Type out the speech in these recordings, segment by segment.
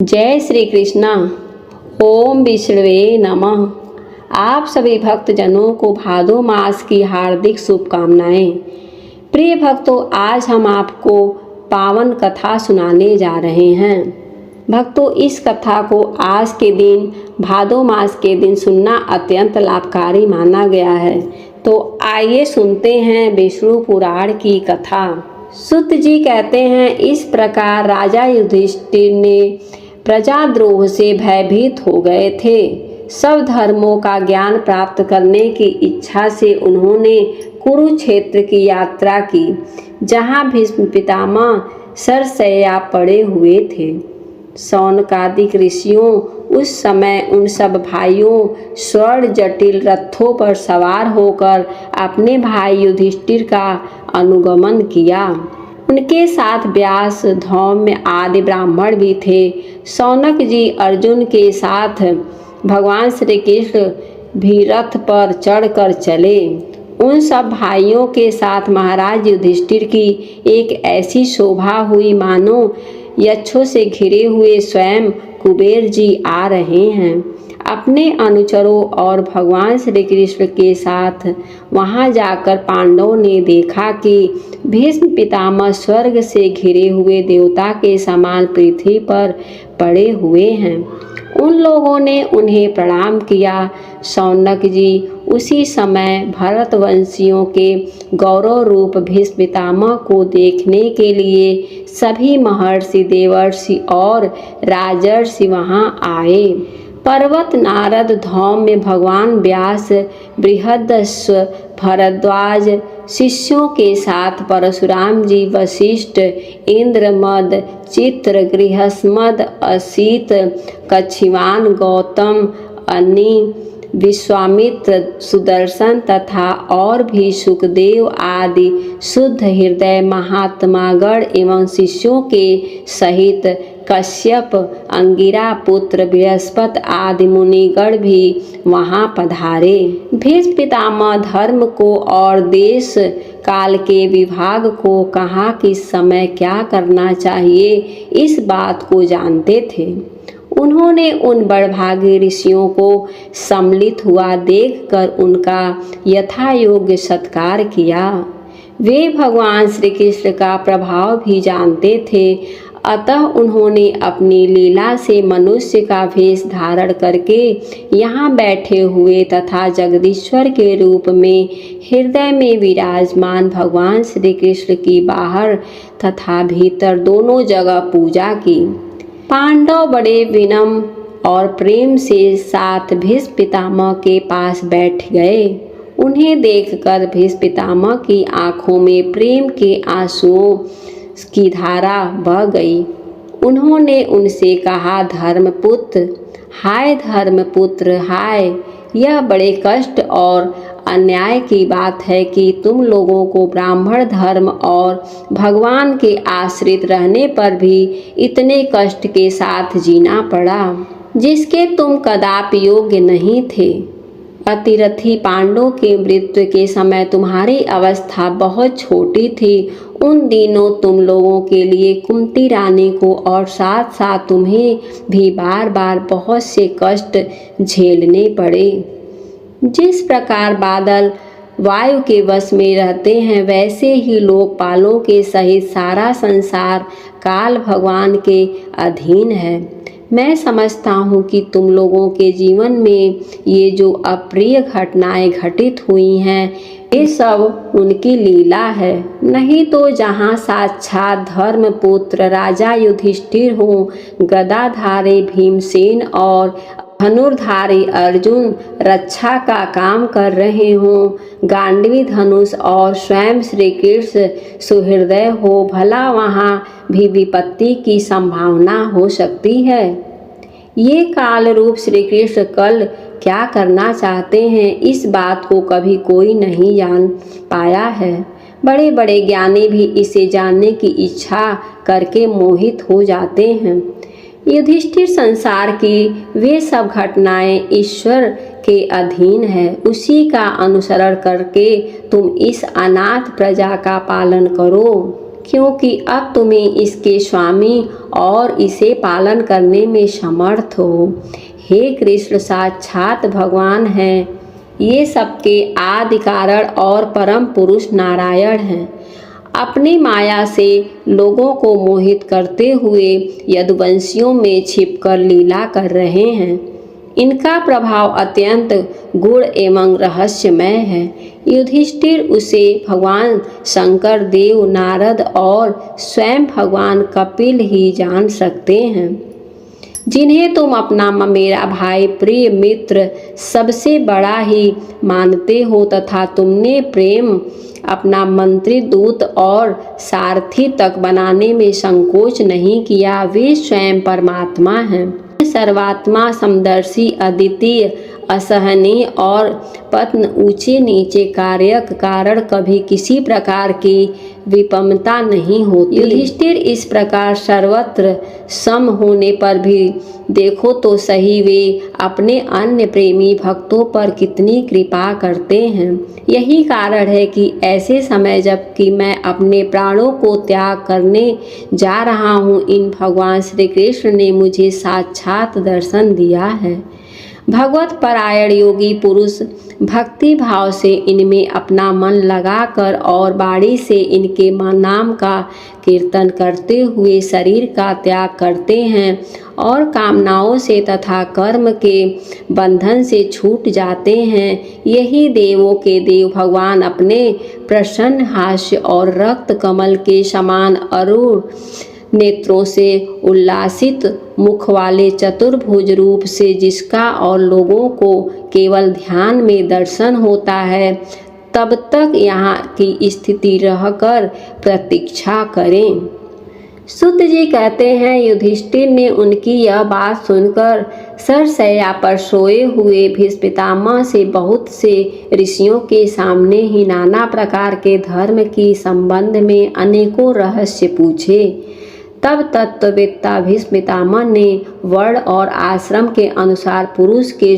जय श्री कृष्णा। ओम विष्णवे नमः। आप सभी भक्तजनों को भादो मास की हार्दिक शुभकामनाएं। प्रिय भक्तों, आज हम आपको पावन कथा सुनाने जा रहे हैं। भक्तों, इस कथा को आज के दिन भादो मास के दिन सुनना अत्यंत लाभकारी माना गया है। तो आइए सुनते हैं विष्णु पुराण की कथा। सूत जी कहते हैं, इस प्रकार राजा युधिष्ठिर ने प्रजाद्रोह से भयभीत हो गए थे। सब धर्मों का ज्ञान प्राप्त करने की इच्छा से उन्होंने कुरुक्षेत्र की यात्रा की, जहाँ भीष्म पितामह सरसैया पड़े हुए थे। शौनकादिक ऋषियों उस समय उन सब भाइयों स्वर्ण जटिल रथों पर सवार होकर अपने भाई युधिष्ठिर का अनुगमन किया। उनके साथ व्यास, धौम्य आदि ब्राह्मण भी थे। शौनक जी अर्जुन के साथ भगवान श्री कृष्ण भी रथ पर चढ़कर चले। उन सब भाइयों के साथ महाराज युधिष्ठिर की एक ऐसी शोभा हुई मानो यक्षों से घिरे हुए स्वयं कुबेर जी आ रहे हैं। अपने अनुचरों और भगवान श्री कृष्ण के साथ वहां जाकर पांडवों ने देखा कि भीष्म पितामह स्वर्ग से घिरे हुए देवता के समान पृथ्वी पर पड़े हुए हैं। उन लोगों ने उन्हें प्रणाम किया। शौनक जी उसी समय भरतवंशियों के गौरव रूप भीष्म पितामह को देखने के लिए सभी महर्षि, देवर्षि और राजर्षि वहां आए। पर्वत, नारद, धौम्य, भगवान व्यास, बृहदस्व, भरद्वाज शिष्यों के साथ परशुराम जी, वशिष्ठ, इंद्र, मद, चित्र, गृहस्मद, असित, कच्छिवान, गौतम, अनि, विश्वामित्र, सुदर्शन तथा और भी सुखदेव आदि शुद्ध हृदय महात्मागण एवं शिष्यों के सहित कश्यप, अंगिरा पुत्र बृहस्पति आदि मुनिगण भी वहां पधारे। भीष्म पितामह धर्म को और देश काल के विभाग को कहाँ किस समय क्या करना चाहिए इस बात को जानते थे। उन्होंने उन बड़भागी ऋषियों को सम्मिलित हुआ देखकर उनका यथायोग्य सत्कार किया। वे भगवान श्री कृष्ण का प्रभाव भी जानते थे, अतः उन्होंने अपनी लीला से मनुष्य का भेष धारण करके यहाँ बैठे हुए तथा जगदीश्वर के रूप में हृदय में विराजमान भगवान श्री कृष्ण की बाहर तथा भीतर दोनों जगह पूजा की। पांडव बड़े विनम्र और प्रेम से साथ भीष्म पितामह के पास बैठ गए। उन्हें देखकर भीष्म पितामह की आंखों में प्रेम के आंसुओं की धारा बह गई। उन्होंने उनसे कहा, धर्मपुत्र, हाय धर्मपुत्र, हाय, यह बड़े कष्ट और अन्याय की बात है कि तुम लोगों को ब्राह्मण धर्म और भगवान के आश्रित रहने पर भी इतने कष्ट के साथ जीना पड़ा, जिसके तुम कदापि योग्य नहीं थे। अतिरथी पांडवों के मृत्यु के समय तुम्हारी अवस्था बहुत छोटी थी। उन दिनों तुम लोगों के लिए कुंती रानी को और साथ साथ तुम्हें भी बार बार बहुत से कष्ट झेलने पड़े। जिस प्रकार बादल वायु के वश में रहते हैं, वैसे ही लोकपालों के सहित सारा संसार काल भगवान के अधीन है। मैं समझता हूँ कि तुम लोगों के जीवन में ये जो अप्रिय घटनाएं घटित हुई हैं, ये सब उनकी लीला है। नहीं तो जहाँ साक्षात धर्मपुत्र राजा युधिष्ठिर हो, गदाधारी भीमसेन और धनुर्धारी अर्जुन रक्षा का काम कर रहे हों, गांडवी धनुष और स्वयं श्री कृष्ण सुहृदय हो, भला वहाँ भी विपत्ति की संभावना हो सकती है। ये काल रूप श्री कृष्ण कल क्या करना चाहते हैं, इस बात को कभी कोई नहीं जान पाया है। बड़े बड़े ज्ञानी भी इसे जानने की इच्छा करके मोहित हो जाते हैं। युधिष्ठिर, संसार की वे सब घटनाएं ईश्वर के अधीन है। उसी का अनुसरण करके तुम इस अनाथ प्रजा का पालन करो। क्योंकि अब तुम्हें इसके स्वामी और इसे पालन करने में समर्थ हो। हे कृष्ण साक्षात भगवान हैं, ये सबके आदि कारण और परम पुरुष नारायण हैं। अपनी माया से लोगों को मोहित करते हुए यदुवंशियों में छिपकर लीला कर रहे हैं। इनका प्रभाव अत्यंत गूढ़ एवं रहस्यमय है। युधिष्ठिर उसे भगवान शंकर, देव, नारद और स्वयं भगवान कपिल ही जान सकते हैं, जिन्हें तुम अपना मेरा भाई, प्रिय मित्र, सबसे बड़ा ही मानते हो तथा तुमने प्रेम अपना मंत्री, दूत और सारथी तक बनाने में संकोच नहीं किया। वे स्वयं परमात्मा हैं, सर्वात्मा, समदर्शी, अद्वितीय, असहनीय और पत्न, ऊंचे नीचे, कारक, कारण, कभी किसी प्रकार की विपन्नता नहीं होती। युधिष्ठिर इस प्रकार सर्वत्र सम होने पर भी देखो तो सही वे अपने अन्य प्रेमी भक्तों पर कितनी कृपा करते हैं। यही कारण है कि ऐसे समय जबकि मैं अपने प्राणों को त्याग करने जा रहा हूँ, इन भगवान श्री कृष्ण ने मुझे साक्षात दर्शन दिया है। भगवत परायण योगी पुरुष भक्ति भाव से इनमें अपना मन लगाकर और बाणी से इनके नाम का कीर्तन करते हुए शरीर का त्याग करते हैं और कामनाओं से तथा कर्म के बंधन से छूट जाते हैं। यही देवों के देव भगवान अपने प्रसन्न हास्य और रक्त कमल के समान अरुण नेत्रों से उल्लासित मुख वाले चतुर्भुज रूप से जिसका और लोगों को केवल ध्यान में दर्शन होता है, तब तक यहाँ की स्थिति रहकर प्रतीक्षा करें। सुत जी कहते हैं, युधिष्ठिर ने उनकी यह बात सुनकर सरसैया पर सोए हुए भीष्म पितामह से बहुत से ऋषियों के सामने ही नाना प्रकार के धर्म की संबंध में अनेकों रहस्य पूछे। तब तत्ववेत्ता भीष्म पितामह ने वर्ण और आश्रम के अनुसार पुरुष के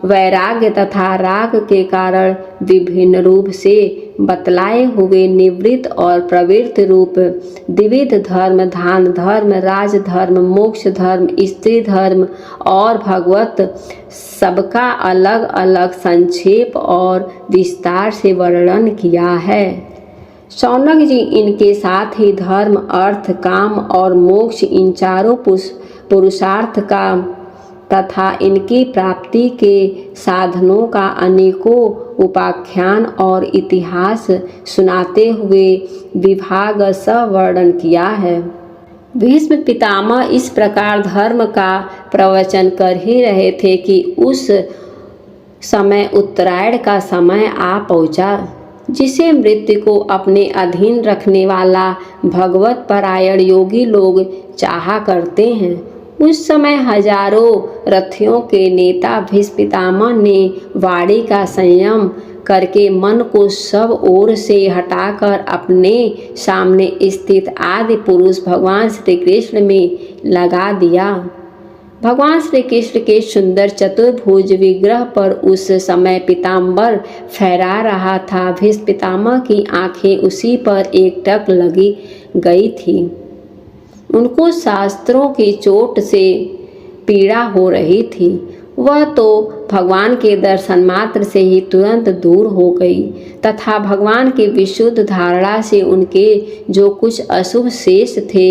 वैराग्य तथा राग के कारण विभिन्न रूप से बतलाए हुए निवृत्त और प्रवृत्त रूप द्विविध धर्म, दान धर्म, राज धर्म, मोक्ष धर्म, स्त्री धर्म और भगवत सबका अलग अलग संक्षेप और विस्तार से वर्णन किया है। शौनक जी इनके साथ ही धर्म, अर्थ, काम और मोक्ष, इन चारों पुरुषार्थ का तथा इनकी प्राप्ति के साधनों का अनेकों उपाख्यान और इतिहास सुनाते हुए विभाग वर्णन किया है। भीष्म पितामह इस प्रकार धर्म का प्रवचन कर ही रहे थे कि उस समय उत्तरायण का समय आ पहुंचा, जिसे मृत्यु को अपने अधीन रखने वाला भगवत परायण योगी लोग चाहा करते हैं। उस समय हजारों रथियों के नेता भीष्म पितामह ने वाणी का संयम करके मन को सब ओर से हटाकर अपने सामने स्थित आदि पुरुष भगवान श्री कृष्ण में लगा दिया। भगवान श्री कृष्ण के सुंदर चतुर्भुज विग्रह पर उस समय पीताम्बर फहरा रहा था। भीष्म पितामह की आंखें उसी पर एकटक लगी गई थी। उनको शास्त्रों की चोट से पीड़ा हो रही थी। वह तो भगवान के दर्शन मात्र से ही तुरंत दूर हो गई तथा भगवान की विशुद्ध धारणा से उनके जो कुछ अशुभ शेष थे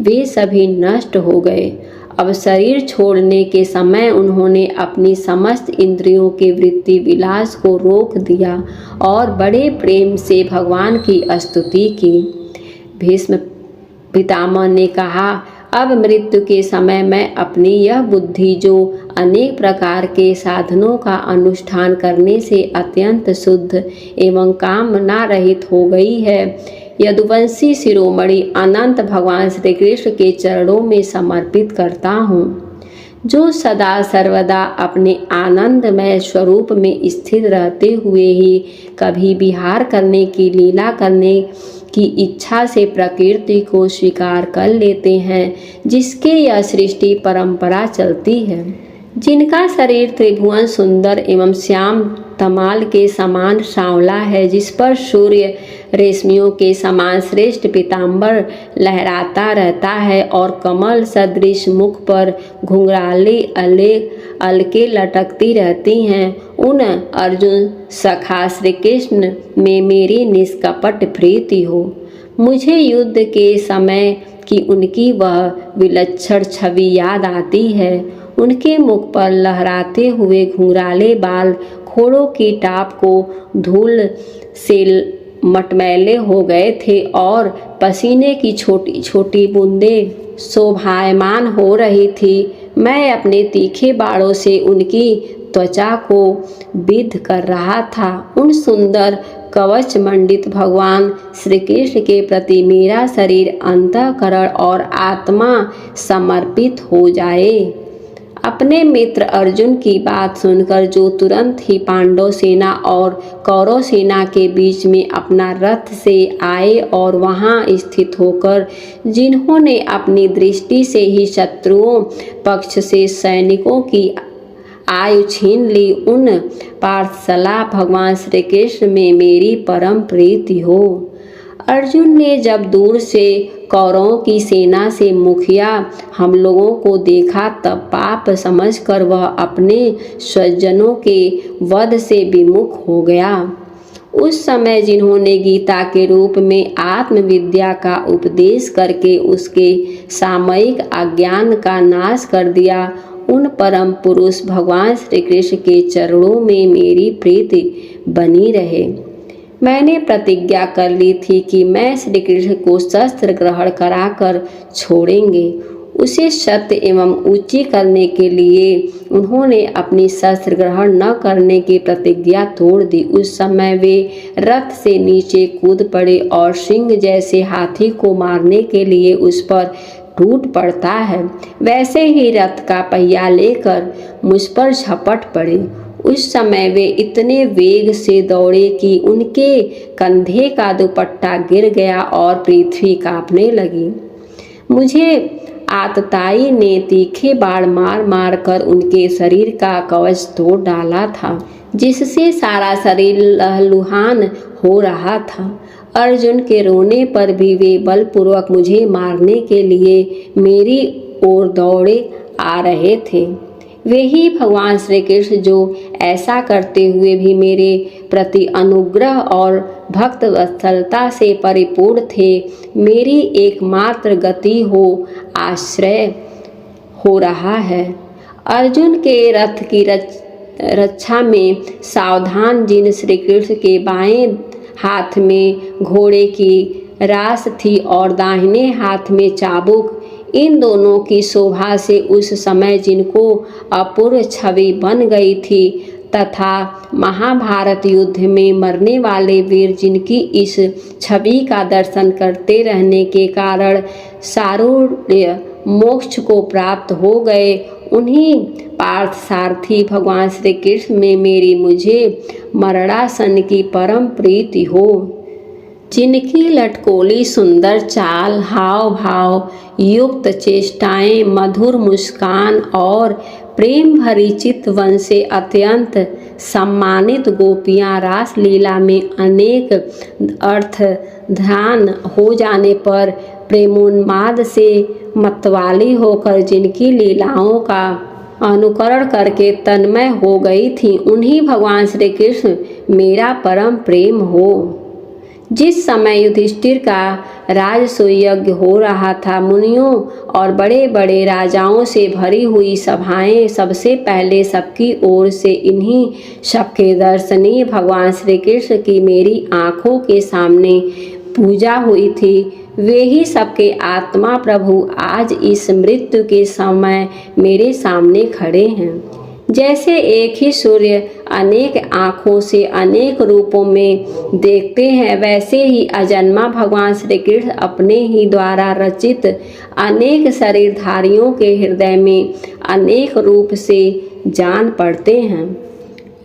वे सभी नष्ट हो गए। अब शरीर छोड़ने के समय उन्होंने अपनी समस्त इंद्रियों के वृत्ति विलास को रोक दिया और बड़े प्रेम से भगवान की स्तुति की। भीष्म पितामह ने कहा, अब मृत्यु के समय मैं अपनी यह बुद्धि जो अनेक प्रकार के साधनों का अनुष्ठान करने से अत्यंत शुद्ध एवं कामना रहित हो गई है, यदुवंशी शिरोमणि अनंत भगवान श्री कृष्ण के चरणों में समर्पित करता हूँ, जो सदा सर्वदा अपने आनंदमय स्वरूप में स्थित रहते हुए ही कभी विहार करने की लीला करने की इच्छा से प्रकृति को स्वीकार कर लेते हैं, जिसके यह सृष्टि परंपरा चलती है। जिनका शरीर त्रिभुवन सुंदर एवं श्याम तमाल के समान सांवला है, जिस पर सूर्य रेशमियों के समान श्रेष्ठ पीतांबर लहराता रहता है और कमल सदृश मुख पर घुंघराली अलके लटकती रहती हैं, उन अर्जुन सखा श्री कृष्ण में मेरी निष्कपट प्रीति हो। मुझे युद्ध के समय की उनकी वह विलक्षण छवि याद आती है। उनके मुख पर लहराते हुए घुंघराले बाल खोड़ों की टाप को धूल से मटमैले हो गए थे और पसीने की छोटी छोटी बूंदें शोभायमान हो रही थी। मैं अपने तीखे बाणों से उनकी त्वचा को विद्ध कर रहा था। उन सुंदर कवच मंडित भगवान श्री कृष्ण के प्रति मेरा शरीर, अंतःकरण और आत्मा समर्पित हो जाए। अपने मित्र अर्जुन की बात सुनकर, जो तुरंत ही पांडव सेना और कौरव सेना के बीच में अपना रथ से आए और वहां स्थित होकर जिन्होंने अपनी दृष्टि से ही शत्रुओं पक्ष से सैनिकों की आयु छीन ली, उन पार्थशला भगवान श्री कृष्ण में मेरी परम प्रीति हो। अर्जुन ने जब दूर से कौरवों की सेना से मुखिया हम लोगों को देखा, तब पाप समझकर वह अपने स्वजनों के वध से विमुख हो गया। उस समय जिन्होंने गीता के रूप में आत्मविद्या का उपदेश करके उसके सामयिक अज्ञान का नाश कर दिया, उन परम पुरुष भगवान श्री कृष्ण के चरणों में मेरी प्रीति बनी रहे। मैंने प्रतिज्ञा कर ली थी कि मैं श्री कृष्ण को शस्त्र ग्रहण कराकर छोड़ेंगे। उसे सत्य एवं ऊंची करने के लिए उन्होंने अपनी शस्त्र ग्रहण न करने की प्रतिज्ञा तोड़ दी। उस समय वे रथ से नीचे कूद पड़े और सिंह जैसे हाथी को मारने के लिए उस पर टूट पड़ता है, वैसे ही रथ का पहिया लेकर मुझ पर झपट पड़े। उस समय वे इतने वेग से दौड़े कि उनके कंधे का दुपट्टा गिर गया और पृथ्वी कांपने लगी। मुझे आतताई ने तीखे बाण मार मार कर उनके शरीर का कवच तोड़ डाला था, जिससे सारा शरीर लहलुहान हो रहा था। अर्जुन के रोने पर भी वे बलपूर्वक मुझे मारने के लिए मेरी ओर दौड़े आ रहे थे। वे ही भगवान श्री कृष्ण जो ऐसा करते हुए भी मेरे प्रति अनुग्रह और भक्त वत्सलता से परिपूर्ण थे। मेरी एकमात्र गति हो आश्रय हो रहा है। अर्जुन के रथ की रक्षा में सावधान जिन श्री कृष्ण के बाएं हाथ में घोड़े की रास थी और दाहिने हाथ में चाबुक, इन दोनों की शोभा से उस समय जिनको अपूर्व छवि बन गई थी, तथा महाभारत युद्ध में मरने वाले वीर जिनकी इस छवि का दर्शन करते रहने के कारण सारूढ़ मोक्ष को प्राप्त हो गए, उन्हीं पार्थसारथी भगवान श्री कृष्ण में मेरी मुझे मरणासन की परम प्रीति हो। जिनकी लटकोली सुंदर चाल, हाव भाव युक्त चेष्टाएं, मधुर मुस्कान और प्रेम भरी चितवन से अत्यंत सम्मानित गोपियां रास लीला में अनेक अर्थ ध्यान हो जाने पर प्रेमोन्माद से मतवाली होकर जिनकी लीलाओं का अनुकरण करके तन्मय हो गई थी, उन्हीं भगवान श्री कृष्ण मेरा परम प्रेम हो। जिस समय युधिष्ठिर का राजसूय यज्ञ हो रहा था, मुनियों और बड़े बड़े राजाओं से भरी हुई सभाएं सबसे पहले सबकी ओर से इन्हीं सबके दर्शनीय भगवान श्री कृष्ण की मेरी आंखों के सामने पूजा हुई थी। वे ही सबके आत्मा प्रभु आज इस मृत्यु के समय मेरे सामने खड़े हैं। जैसे एक ही सूर्य अनेक आँखों से अनेक रूपों में देखते हैं, वैसे ही अजन्मा भगवान श्री कृष्ण अपने ही द्वारा रचित अनेक शरीरधारियों के हृदय में अनेक रूप से जान पड़ते हैं।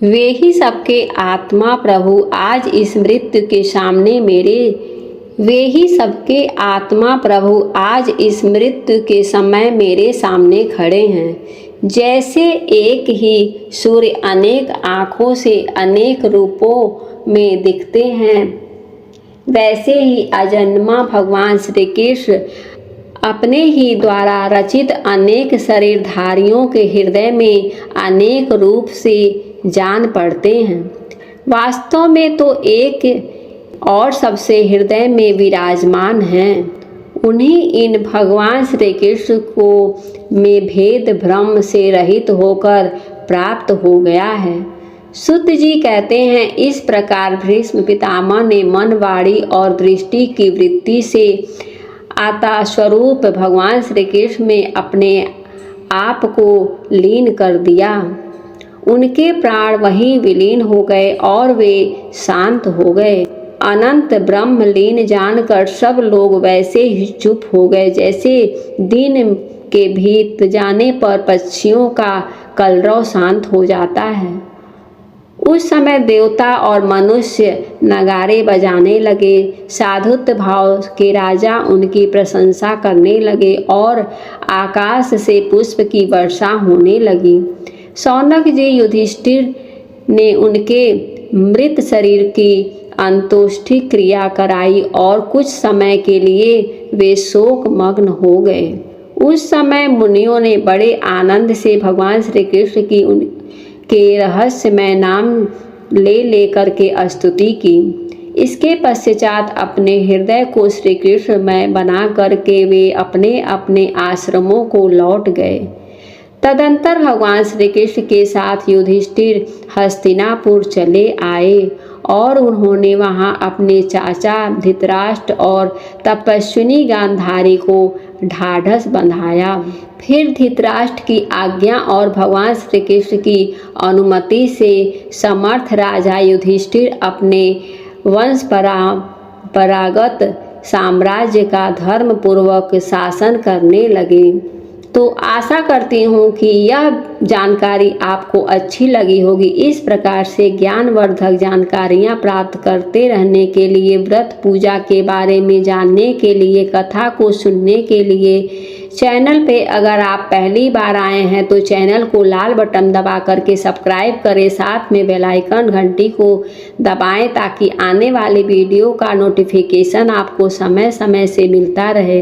वे ही सबके आत्मा प्रभु आज इस मृत्यु के सामने मेरे सामने खड़े हैं। जैसे एक ही सूर्य अनेक आँखों से अनेक रूपों में दिखते हैं, वैसे ही अजन्मा भगवान श्री कृष्ण अपने ही द्वारा रचित अनेक शरीरधारियों के हृदय में अनेक रूप से जान पड़ते हैं। वास्तव में तो एक और सबसे हृदय में विराजमान हैं। उन्हीं इन भगवान श्री कृष्ण को में भेद भ्रम से रहित होकर प्राप्त हो गया है। सूत जी कहते हैं, इस प्रकार भीष्म पितामह ने मन, वाणी और दृष्टि की वृत्ति से आत्मा स्वरूप भगवान श्री कृष्ण में अपने आप को लीन कर दिया। उनके प्राण वहीं विलीन हो गए और वे शांत हो गए। अनंत ब्रह्म लीन जानकर सब लोग वैसे ही चुप हो गए जैसे दिन के बीत जाने पर पक्षियों का कलरव शांत हो जाता है। उस समय देवता और मनुष्य नगारे बजाने लगे। साधुत्व भाव के राजा उनकी प्रशंसा करने लगे और आकाश से पुष्प की वर्षा होने लगी। शौनक जी युधिष्ठिर ने उनके मृत शरीर की अंत्येष्टि क्रिया कराई और कुछ समय के लिए वे शोक मग्न हो गए। उस समय मुनियों ने बड़े आनंद से भगवान श्री कृष्ण की उनके रहस्यमय नाम ले लेकर के स्तुति की। इसके पश्चात अपने हृदय को श्री कृष्णमय बना करके वे अपने अपने आश्रमों को लौट गए। तदंतर भगवान श्री कृष्ण के साथ युधिष्ठिर हस्तिनापुर चले आए और उन्होंने वहां अपने चाचा धृतराष्ट्र और तपस्विनी गांधारी को ढाढ़स बंधाया। फिर धृतराष्ट्र की आज्ञा और भगवान श्री कृष्ण की अनुमति से समर्थ राजा युधिष्ठिर अपने वंश परंपरागत साम्राज्य का धर्म पूर्वक शासन करने लगे। तो आशा करती हूँ कि यह जानकारी आपको अच्छी लगी होगी। इस प्रकार से ज्ञानवर्धक जानकारियाँ प्राप्त करते रहने के लिए, व्रत पूजा के बारे में जानने के लिए, कथा को सुनने के लिए चैनल पे अगर आप पहली बार आए हैं तो चैनल को लाल बटन दबा करके सब्सक्राइब करें, साथ में बेल आइकन घंटी को दबाएं ताकि आने वाले वीडियो का नोटिफिकेशन आपको समय समय से मिलता रहे।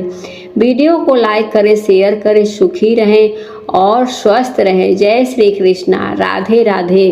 वीडियो को लाइक करें, शेयर करें। सुखी रहें और स्वस्थ रहें। जय श्री कृष्णा। राधे राधे।